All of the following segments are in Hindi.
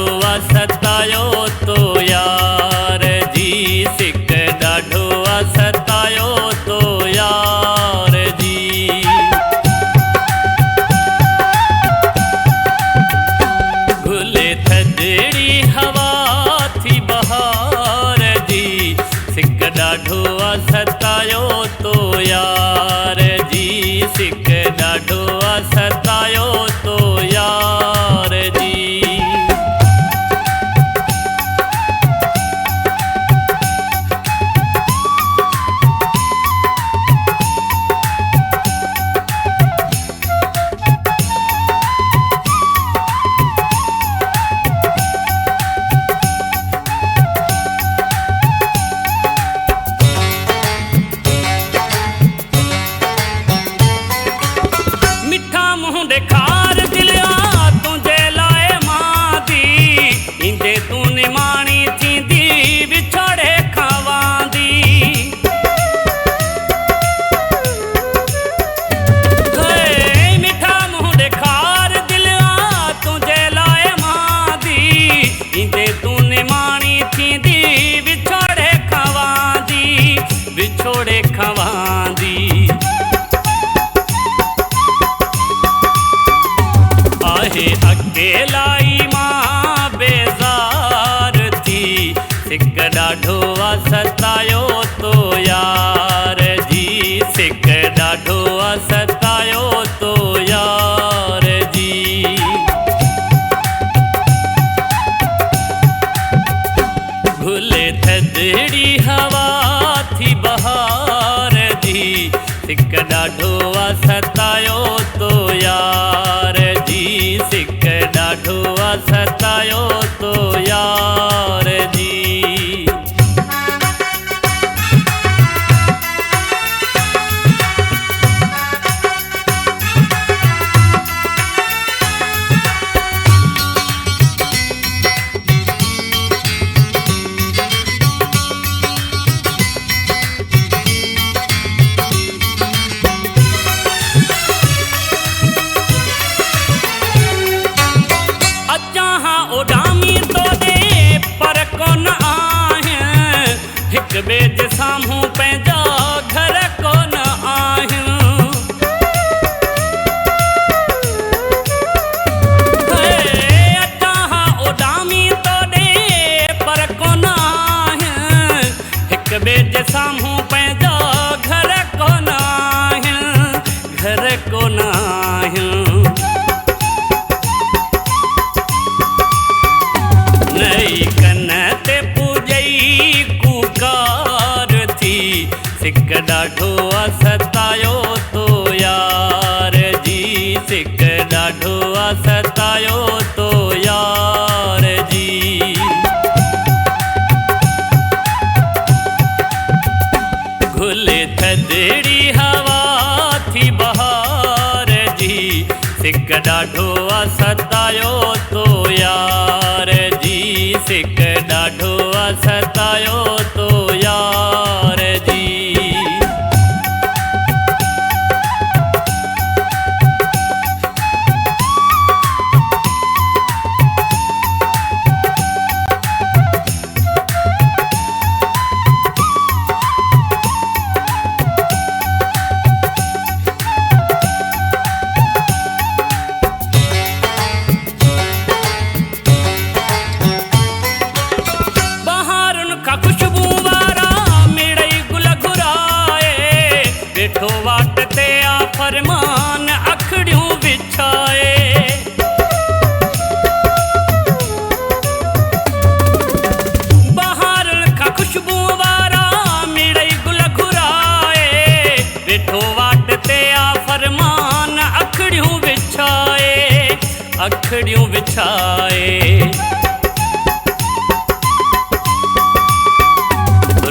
सतायो तो यार जी, सिक ॾाढो सतायो तो यार जी। घुले थदड़ी हवा थी बहार जी, सिक ॾाढो सतायो तो यार जी, सिक ॾाढो सतायो तो यार जी। खार दिलिया तुंहिंजे लाइ मां दी, ईंदे तूं निमाणी थींदी विछोड़े खावांदी। मिठा मुंहुं ॾेखार दिलिया तुंहिंजे लाइ मां दी, ईंदे तूं निमाणी थींदी विछोड़े खावांदी, विछोड़े खावांदी। अकेलाई मां बेज़ार थी, सिक ॾाढो सतायो तो यार जी, सिक ॾाढो सतायो तो यार जी। घुले थदड़ी हवा थी बहार जी, सिक ॾाढो सतायो तो यार जी, सिक ॾाढो सतायो तो यार जी। उडामी तो दे पर कोन आहियां, हिक ॿिए जे साम्हूं पंहिंजा घर कोन आहियूं। अचां उडामी तो दे पर कोन आहियां, हिक ॿिए जे साम्हूं पंहिंजा घर कोन आहियां, घर कोन आहियूं। नई कन ते पूजई कुकार थी, सिक ॾाढो सतायो तो यार जी, सिक ॾाढो सतायो तो यार जी। घुले थदड़ी हवा थी बहार जी, सिक ॾाढो सतायो तो यार जी, सिक ॾाढो सतायो तो यार जी। खुशबू वारा मिड़ई गुल घुराए, वेठो वाट ते आ फरमान अखड़ियूं विछाए। बहारनि खां खुशबू वारा मिड़ई गुल घुराए, वेठो वाट ते आ फरमान अखड़ियूं विछाए, अखड़ियूं विछाए।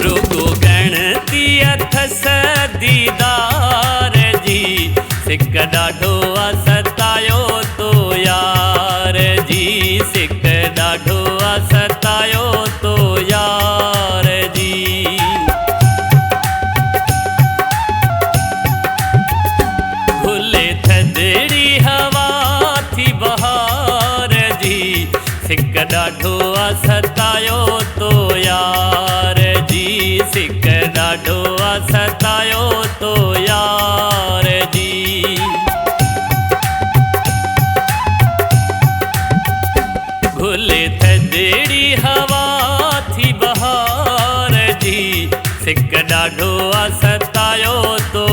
रुगो गणती अथस दीदार जी, सिक ॾाढो सतायो तो यार जी, सिक ॾाढो सतायो तो यार जी। घुले थदड़ी हवा थी बहार जी, सिक सिक ॾाढो आ सतायो तो यार जी, सिक ॾाढो आ सतायो तो यार जी। घुले थधड़ी हवा थी बहार जी, सिक ॾाढो आ सतायो तो